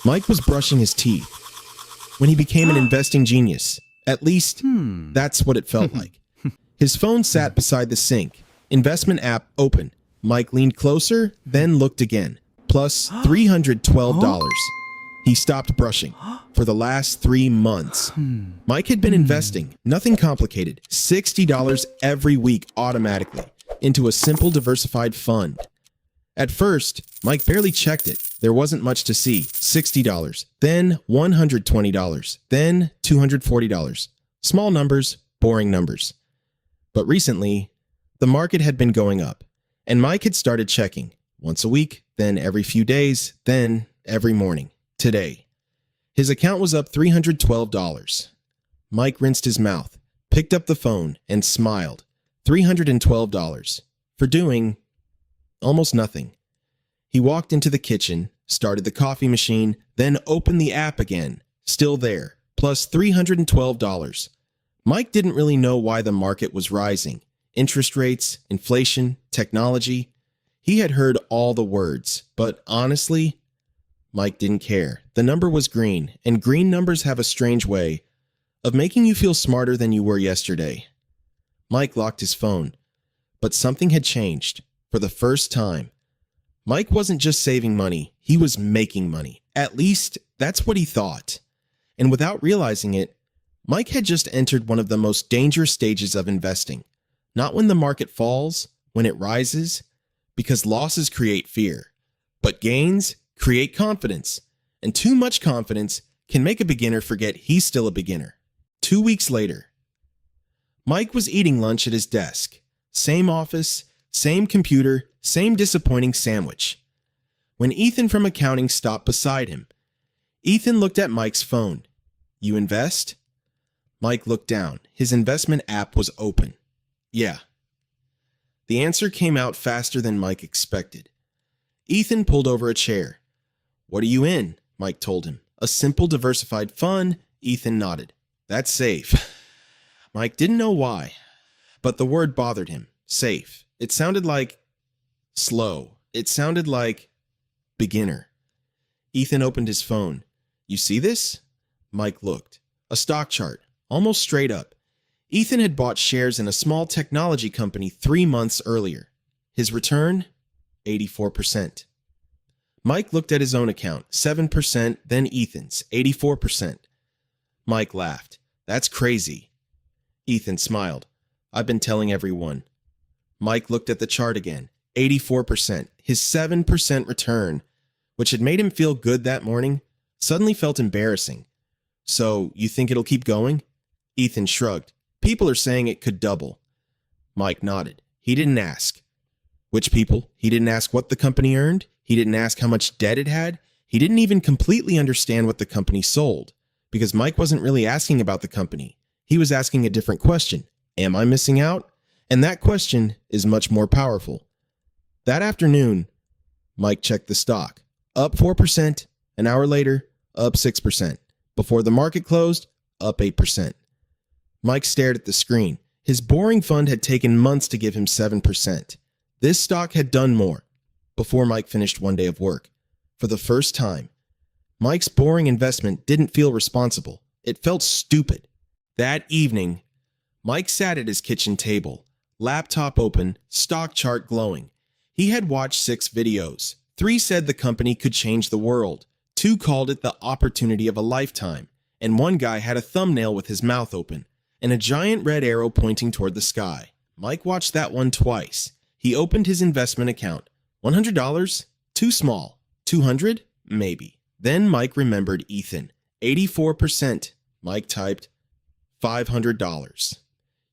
Mike was brushing his teeth when he became an investing genius. At least, that's what it felt like. His phone sat beside the sink. Investment app open. Mike leaned closer, then looked again. Plus $312. He stopped brushing. For the last 3 months, Mike had been investing, nothing complicated, $60 every week automatically into a simple diversified fund. At first, Mike barely checked it. There wasn't much to see. $60, then $120, then $240. Small numbers, boring numbers. But recently, the market had been going up, and Mike had started checking once a week, then every few days, then every morning. Today, his account was up $312. Mike rinsed his mouth, picked up the phone, and smiled. $312 for doing almost nothing. He walked into the kitchen, started the coffee machine, then opened the app again. Still there, plus $312. Mike didn't really know why the market was rising. Interest rates, inflation, technology. He had heard all the words, but honestly, Mike didn't care. The number was green, and green numbers have a strange way of making you feel smarter than you were yesterday. Mike locked his phone, but something had changed. For the first time, Mike wasn't just saving money, he was making money. At least, that's what he thought. And without realizing it, Mike had just entered one of the most dangerous stages of investing. Not when the market falls, when it rises, because losses create fear. But gains create confidence, and too much confidence can make a beginner forget he's still a beginner. 2 weeks later, Mike was eating lunch at his desk. Same office, same computer, same disappointing sandwich. When Ethan from accounting stopped beside him, Ethan looked at Mike's phone. "You invest?" Mike looked down. His investment app was open. "Yeah." The answer came out faster than Mike expected. Ethan pulled over a chair. "What are you in?" Mike told him. "A simple diversified fund." Ethan nodded. "That's safe." Mike didn't know why, but the word bothered him. Safe. It sounded like slow. It sounded like beginner. Ethan opened his phone. "You see this?" Mike looked. A stock chart, almost straight up. Ethan had bought shares in a small technology company 3 months earlier. His return? 84%. Mike looked at his own account, 7%, then Ethan's, 84%. Mike laughed. "That's crazy." Ethan smiled. "I've been telling everyone." Mike looked at the chart again, 84%. His 7% return, which had made him feel good that morning, suddenly felt embarrassing. "So, you think it'll keep going?" Ethan shrugged. "People are saying it could double." Mike nodded. He didn't ask. Which people? He didn't ask what the company earned. He didn't ask how much debt it had. He didn't even completely understand what the company sold, because Mike wasn't really asking about the company. He was asking a different question. Am I missing out? And that question is much more powerful. That afternoon, Mike checked the stock. Up 4%. An hour later, up 6%. Before the market closed, up 8%. Mike stared at the screen. His boring fund had taken months to give him 7%. This stock had done more. Before Mike finished one day of work. For the first time, Mike's boring investment didn't feel responsible. It felt stupid. That evening, Mike sat at his kitchen table, laptop open, stock chart glowing. He had watched 6 videos. 3 said the company could change the world. 2 called it the opportunity of a lifetime. And 1 guy had a thumbnail with his mouth open and a giant red arrow pointing toward the sky. Mike watched that one twice. He opened his investment account. $100? Too small. 200? Maybe. Then Mike remembered Ethan. 84%. Mike typed $500.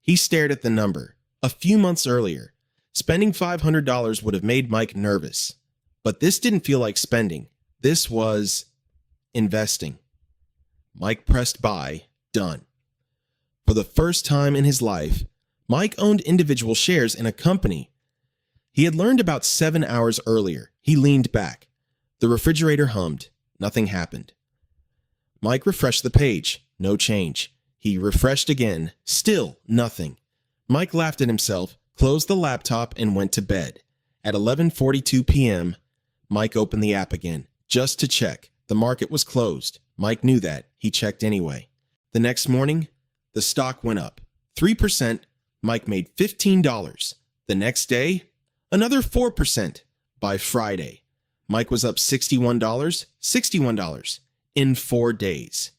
He stared at the number. A few months earlier, spending $500 would have made Mike nervous. But this didn't feel like spending. This was investing. Mike pressed buy. Done. For the first time in his life, Mike owned individual shares in a company. He had learned about 7 hours earlier. He leaned back. The refrigerator hummed. Nothing happened. Mike refreshed the page. No change. He refreshed again. Still nothing. Mike laughed at himself, closed the laptop, and went to bed. At 11:42 p.m., Mike opened the app again, just to check. The market was closed. Mike knew that. He checked anyway. The next morning, the stock went up 3%. Mike made $15. The next day, another 4%. By Friday, Mike was up $61 in 4 days.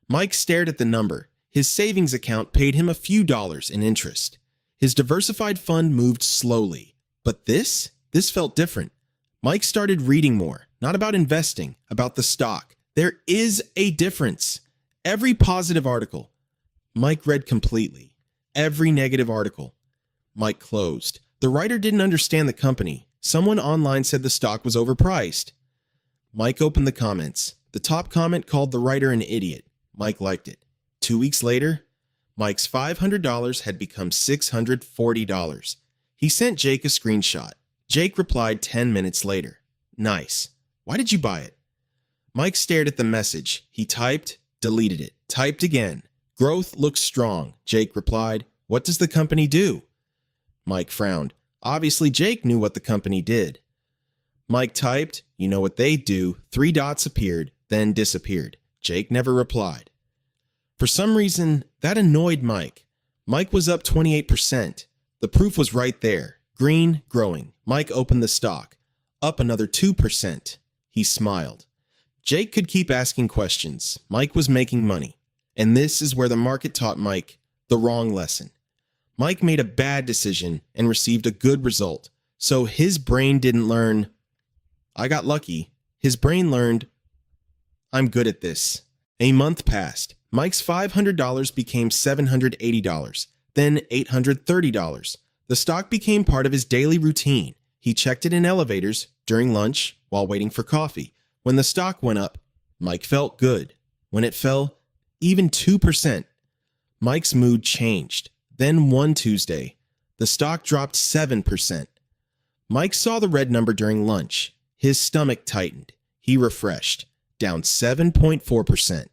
Mike stared at the number. His savings account paid him a few dollars in interest. His diversified fund moved slowly. But this felt different. Mike started reading more, not about investing, about the stock. There is a difference. Every positive article, Mike read completely. Every negative article, Mike closed. The writer didn't understand the company. Someone online said the stock was overpriced. Mike opened the comments. The top comment called the writer an idiot. Mike liked it. 2 weeks later, Mike's $500 had become $640. He sent Jake a screenshot. Jake replied 10 minutes later. Nice. Why did you buy it? Mike stared at the message. He typed, deleted it, typed again. Growth looks strong, Jake replied. What does the company do? Mike frowned. Obviously, Jake knew what the company did. Mike typed, you know what they do. 3 dots appeared, then disappeared. Jake never replied. For some reason, that annoyed Mike. Mike was up 28%. The proof was right there. Green, growing. Mike opened the stock. Up another 2%. He smiled. Jake could keep asking questions. Mike was making money. And this is where the market taught Mike the wrong lesson. Mike made a bad decision and received a good result. So his brain didn't learn, I got lucky. His brain learned, I'm good at this. A month passed. Mike's $500 became $780, then $830. The stock became part of his daily routine. He checked it in elevators, during lunch, while waiting for coffee. When the stock went up, Mike felt good. When it fell, even 2%, Mike's mood changed. Then one Tuesday, the stock dropped 7%. Mike saw the red number during lunch. His stomach tightened. He refreshed, down 7.4%.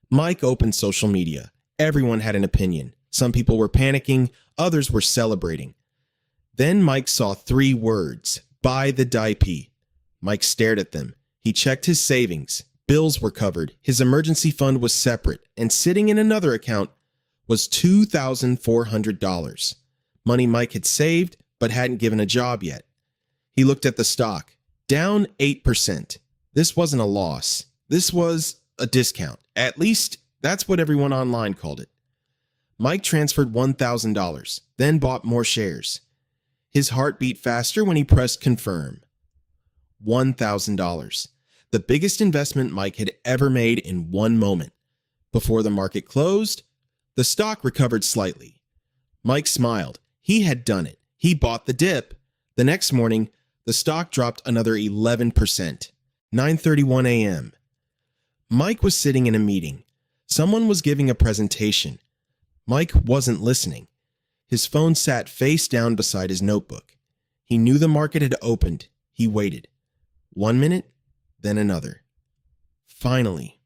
Mike opened social media. Everyone had an opinion. Some people were panicking, others were celebrating. Then Mike saw 3 words, buy the DIP. Mike stared at them. He checked his savings. Bills were covered. His emergency fund was separate, and sitting in another account was $2,400. Money Mike had saved, but hadn't given a job yet. He looked at the stock. Down 8%. This wasn't a loss. This was a discount. At least, that's what everyone online called it. Mike transferred $1,000, then bought more shares. His heart beat faster when he pressed confirm. $1,000. The biggest investment Mike had ever made in one moment. Before the market closed, the stock recovered slightly. Mike smiled. He had done it. He bought the dip. The next morning, the stock dropped another 11%. 9:31 a.m. Mike was sitting in a meeting. Someone was giving a presentation. Mike wasn't listening. His phone sat face down beside his notebook. He knew the market had opened. He waited. 1 minute, then another. Finally,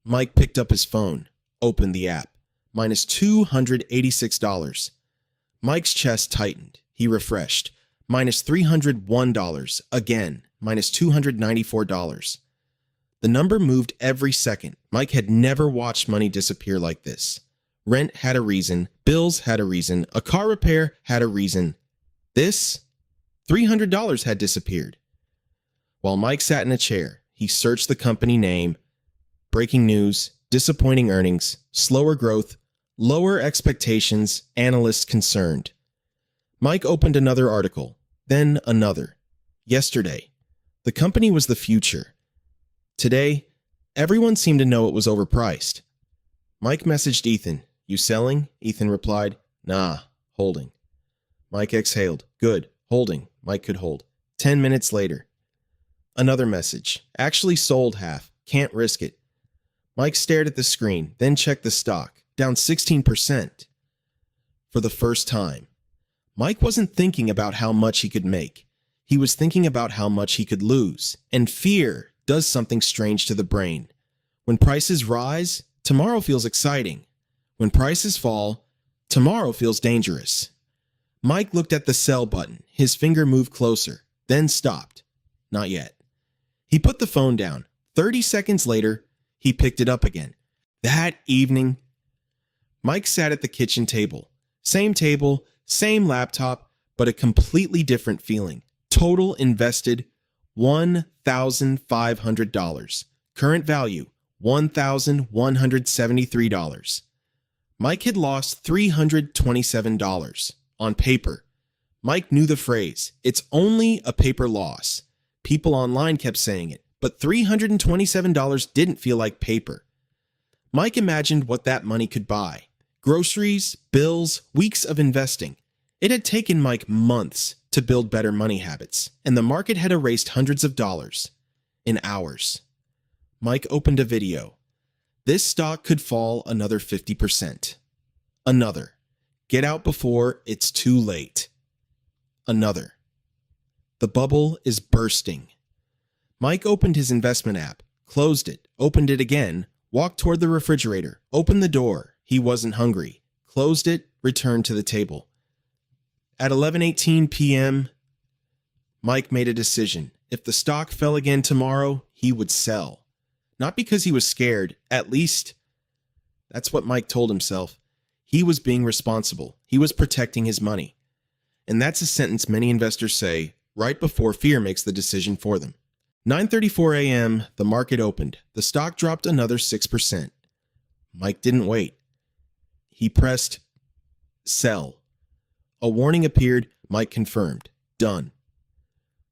Mike picked up his phone, opened the app. Minus $286. Mike's chest tightened. He refreshed. Minus $301. Again, minus $294. The number moved every second. Mike had never watched money disappear like this. Rent had a reason. Bills had a reason. A car repair had a reason. This, $300 had disappeared. While Mike sat in a chair, he searched the company name. Breaking news, disappointing earnings, slower growth, lower expectations, analysts concerned. Mike opened another article, then another. Yesterday, the company was the future. Today, everyone seemed to know it was overpriced. Mike messaged Ethan. You selling? Ethan replied, Nah, holding. Mike exhaled. Good, holding. Mike could hold. 10 minutes later. Another message. Actually sold half. Can't risk it. Mike stared at the screen, then checked the stock. Down 16%. For the first time, Mike wasn't thinking about how much he could make. He was thinking about how much he could lose. And fear does something strange to the brain. When prices rise, tomorrow feels exciting. When prices fall, tomorrow feels dangerous. Mike looked at the sell button. His finger moved closer, then stopped. Not yet. He put the phone down. 30 seconds later, he picked it up again. That evening, Mike sat at the kitchen table. Same table, same laptop, but a completely different feeling. Total invested $1,500. Current value, $1,173. Mike had lost $327 on paper. Mike knew the phrase, "It's only a paper loss." People online kept saying it, but $327 didn't feel like paper. Mike imagined what that money could buy. Groceries, bills, weeks of investing. It had taken Mike months to build better money habits, and the market had erased hundreds of dollars in hours. Mike opened a video. This stock could fall another 50%. Another. Get out before it's too late. Another. The bubble is bursting. Mike opened his investment app, closed it, opened it again, walked toward the refrigerator, opened the door. He wasn't hungry. Closed it, returned to the table. At 11:18 p.m., Mike made a decision. If the stock fell again tomorrow, he would sell. Not because he was scared, at least that's what Mike told himself. He was being responsible. He was protecting his money. And that's a sentence many investors say right before fear makes the decision for them. 9:34 a.m., the market opened. The stock dropped another 6%. Mike didn't wait. He pressed sell. A warning appeared. Mike confirmed. Done.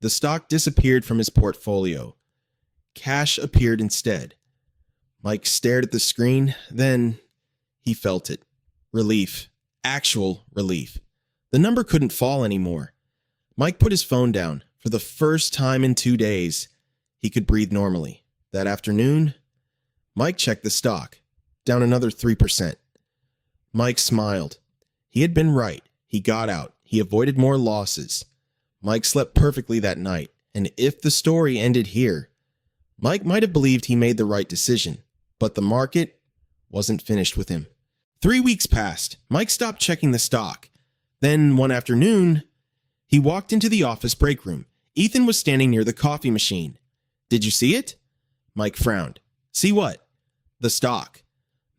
The stock disappeared from his portfolio. Cash appeared instead. Mike stared at the screen. Then he felt it. Relief. Actual relief. The number couldn't fall anymore. Mike put his phone down. For the first time in 2 days, he could breathe normally. That afternoon, Mike checked the stock. Down another 3%. Mike smiled. He had been right. He got out. He avoided more losses. Mike slept perfectly that night. And if the story ended here, Mike might have believed he made the right decision. But the market wasn't finished with him. 3 weeks passed. Mike stopped checking the stock. Then one afternoon, he walked into the office break room. Ethan was standing near the coffee machine. Did you see it? Mike frowned. See what? The stock.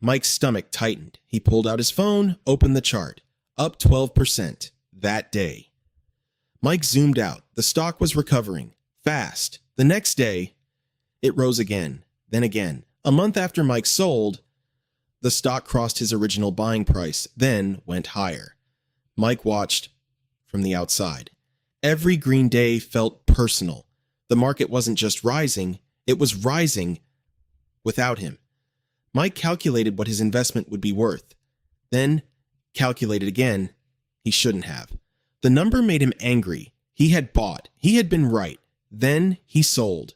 Mike's stomach tightened. He pulled out his phone, opened the chart. Up 12% that day. Mike zoomed out. The stock was recovering. Fast. The next day, it rose again. Then again. A month after Mike sold, the stock crossed his original buying price, then went higher. Mike watched from the outside. Every green day felt personal. The market wasn't just rising, it was rising without him. Mike calculated what his investment would be worth. Then calculated again. He shouldn't have. The number made him angry. He had bought. He had been right. Then he sold.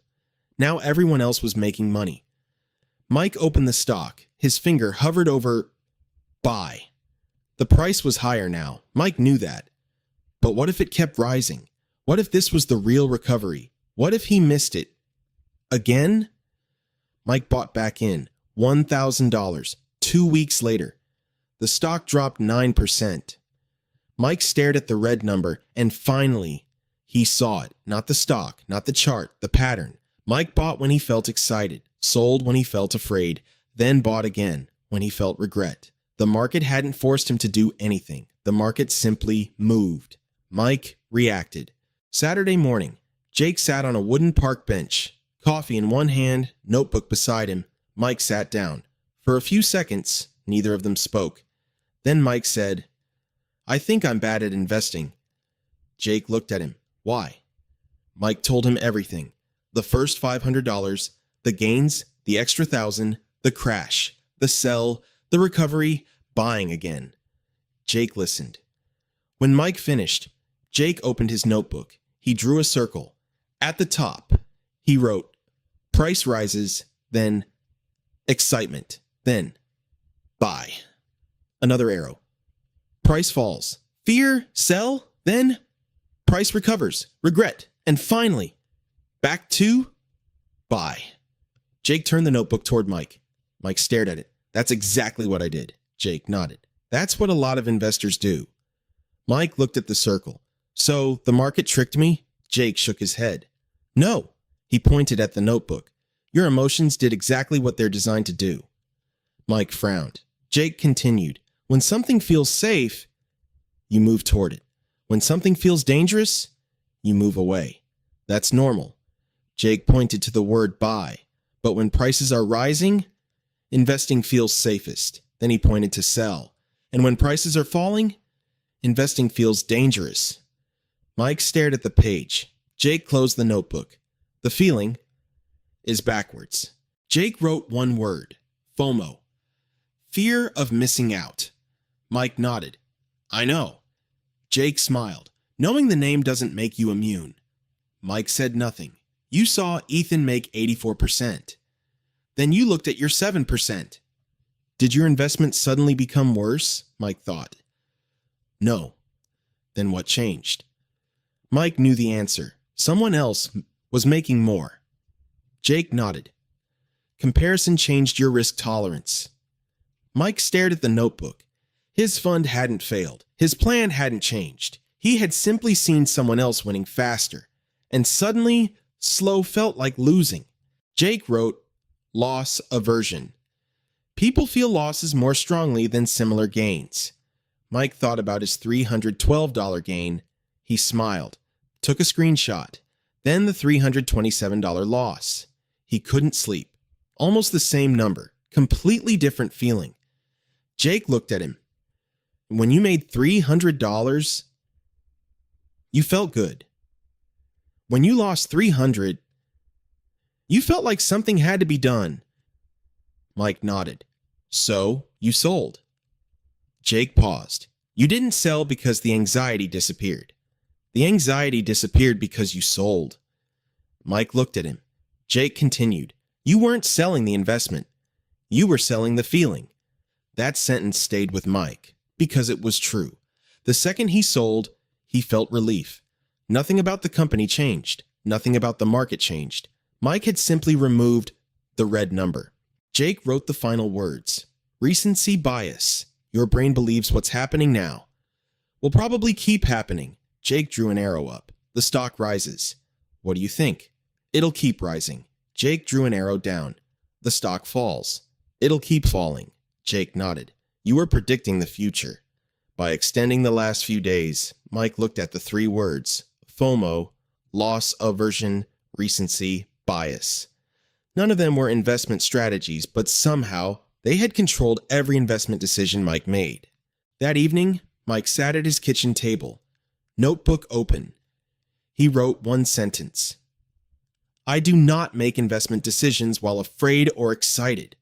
Now everyone else was making money. Mike opened the stock. His finger hovered over buy. The price was higher now. Mike knew that. But what if it kept rising? What if this was the real recovery? What if he missed it? Again? Mike bought back in. $1,000. 2 weeks later. The stock dropped 9%. Mike stared at the red number, and finally, he saw it. Not the stock, not the chart, the pattern. Mike bought when he felt excited, sold when he felt afraid, then bought again when he felt regret. The market hadn't forced him to do anything. The market simply moved. Mike reacted. Saturday morning, Jake sat on a wooden park bench, coffee in one hand, notebook beside him. Mike sat down. For a few seconds, neither of them spoke. Then Mike said, "I think I'm bad at investing." Jake looked at him. Why? Mike told him everything. The first $500, the gains, the extra 1,000, the crash, the sell, the recovery, buying again. Jake listened. When Mike finished, Jake opened his notebook. He drew a circle. At the top, he wrote, price rises, then excitement, then buy. Another arrow. Price falls. Fear, sell, then price recovers, regret, and finally, back to buy. Jake turned the notebook toward Mike. Mike stared at it. That's exactly what I did. Jake nodded. That's what a lot of investors do. Mike looked at the circle. So the market tricked me? Jake shook his head. No. He pointed at the notebook. Your emotions did exactly what they're designed to do. Mike frowned. Jake continued. When something feels safe, you move toward it. When something feels dangerous, you move away. That's normal. Jake pointed to the word buy. But when prices are rising, investing feels safest. Then he pointed to sell. And when prices are falling, investing feels dangerous. Mike stared at the page. Jake closed the notebook. The feeling is backwards. Jake wrote one word, FOMO. Fear of missing out. Mike nodded. I know. Jake smiled. Knowing the name doesn't make you immune. Mike said nothing. You saw Ethan make 84%. Then you looked at your 7%. Did your investment suddenly become worse? Mike thought. No. Then what changed? Mike knew the answer. Someone else was making more. Jake nodded. Comparison changed your risk tolerance. Mike stared at the notebook. His fund hadn't failed. His plan hadn't changed. He had simply seen someone else winning faster. And suddenly, slow felt like losing. Jake wrote, loss aversion. People feel losses more strongly than similar gains. Mike thought about his $312 gain. He smiled, took a screenshot, then the $327 loss. He couldn't sleep. Almost the same number, completely different feeling. Jake looked at him. When you made $300, you felt good. When you lost $300, you felt like something had to be done. Mike nodded. So, you sold. Jake paused. You didn't sell because the anxiety disappeared. The anxiety disappeared because you sold. Mike looked at him. Jake continued. You weren't selling the investment. You were selling the feeling. That sentence stayed with Mike because it was true. The second he sold, he felt relief. Nothing about the company changed. Nothing about the market changed. Mike had simply removed the red number. Jake wrote the final words. Recency bias. Your brain believes what's happening now will probably keep happening. Jake drew an arrow up. The stock rises. What do you think? It'll keep rising. Jake drew an arrow down. The stock falls. It'll keep falling. Jake nodded. You were predicting the future. By extending the last few days, Mike looked at the three words, FOMO, loss aversion, recency, bias. None of them were investment strategies, but somehow they had controlled every investment decision Mike made. That evening, Mike sat at his kitchen table, notebook open. He wrote one sentence. I do not make investment decisions while afraid or excited.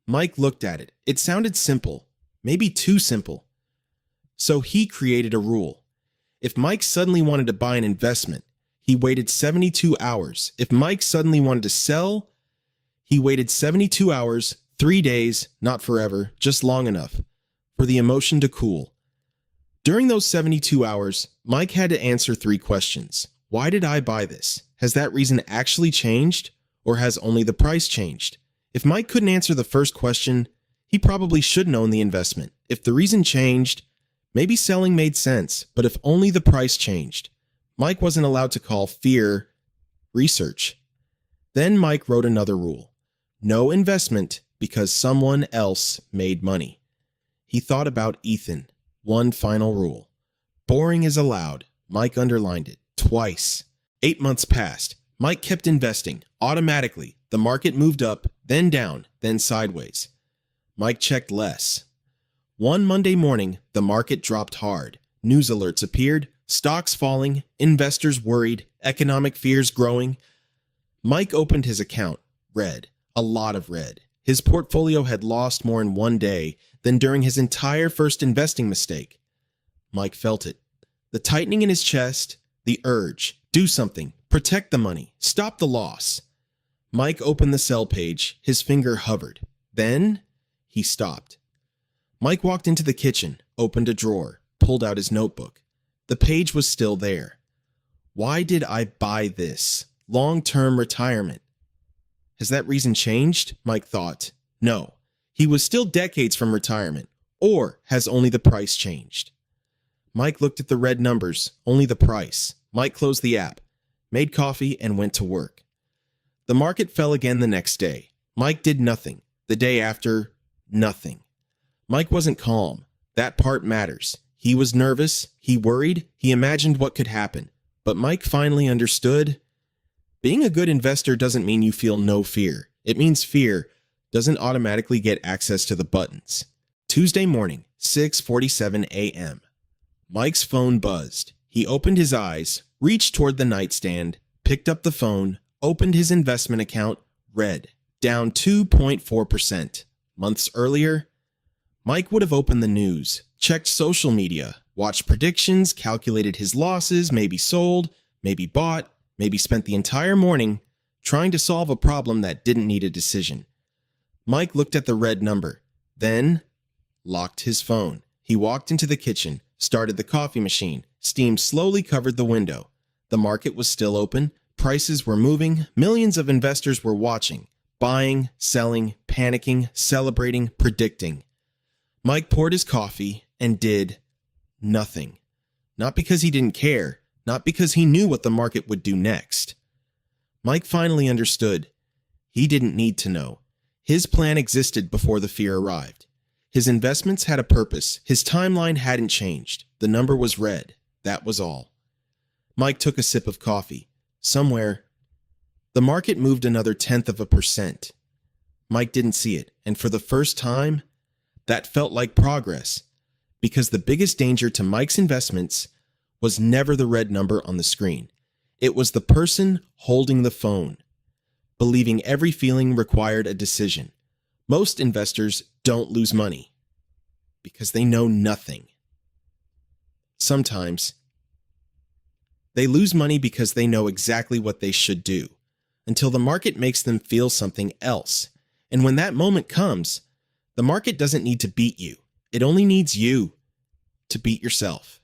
Mike looked at it. It sounded simple, maybe too simple. So he created a rule. If Mike suddenly wanted to buy an investment, he waited 72 hours. If Mike suddenly wanted to sell, he waited 72 hours, 3 days, not forever, just long enough, for the emotion to cool. During those 72 hours, Mike had to answer 3 questions. Why did I buy this? Has that reason actually changed, or has only the price changed? If Mike couldn't answer the first question, he probably shouldn't own the investment. If the reason changed, maybe selling made sense, but if only the price changed, Mike wasn't allowed to call fear research. Then Mike wrote another rule. No investment because someone else made money. He thought about Ethan. One final rule. Boring is allowed. Mike underlined it twice. 8 months passed. Mike kept investing. Automatically, the market moved up, then down, then sideways. Mike checked less. One Monday morning, the market dropped hard. News alerts appeared, stocks falling, investors worried, economic fears growing. Mike opened his account. Red. A lot of red. His portfolio had lost more in one day than during his entire first investing mistake. Mike felt it. The tightening in his chest, the urge. Do something. Protect the money. Stop the loss. Mike opened the sell page. His finger hovered. Then, he stopped. Mike walked into the kitchen, opened a drawer, pulled out his notebook. The page was still there. Why did I buy this? Long-term retirement. Has that reason changed? Mike thought. No. He was still decades from retirement. Or has only the price changed? Mike looked at the red numbers, only the price. Mike closed the app, made coffee, and went to work. The market fell again the next day. Mike did nothing. The day after, nothing. Mike wasn't calm. That part matters. He was nervous. He worried. He imagined what could happen. But Mike finally understood. Being a good investor doesn't mean you feel no fear. It means fear doesn't automatically get access to the buttons. Tuesday morning, 6:47 a.m. Mike's phone buzzed. He opened his eyes, reached toward the nightstand, picked up the phone, opened his investment account, read, down 2.4%. Months earlier, Mike would have opened the news, checked social media, watched predictions, calculated his losses, maybe sold, maybe bought, maybe spent the entire morning trying to solve a problem that didn't need a decision. Mike looked at the red number, then locked his phone. He walked into the kitchen, started the coffee machine. Steam slowly covered the window. The market was still open. Prices were moving. Millions of investors were watching, buying, selling, panicking, celebrating, predicting. Mike poured his coffee and did nothing. Not because he didn't care, not because he knew what the market would do next. Mike finally understood. He didn't need to know. His plan existed before the fear arrived. His investments had a purpose. His timeline hadn't changed. The number was red. That was all. Mike took a sip of coffee. Somewhere, the market moved another 0.1%. Mike didn't see it, and for the first time, that felt like progress, because the biggest danger to Mike's investments was never the red number on the screen. It was the person holding the phone, believing every feeling required a decision. Most investors don't lose money because they know nothing. Sometimes, they lose money because they know exactly what they should do, until the market makes them feel something else. And when that moment comes, the market doesn't need to beat you. It only needs you to beat yourself.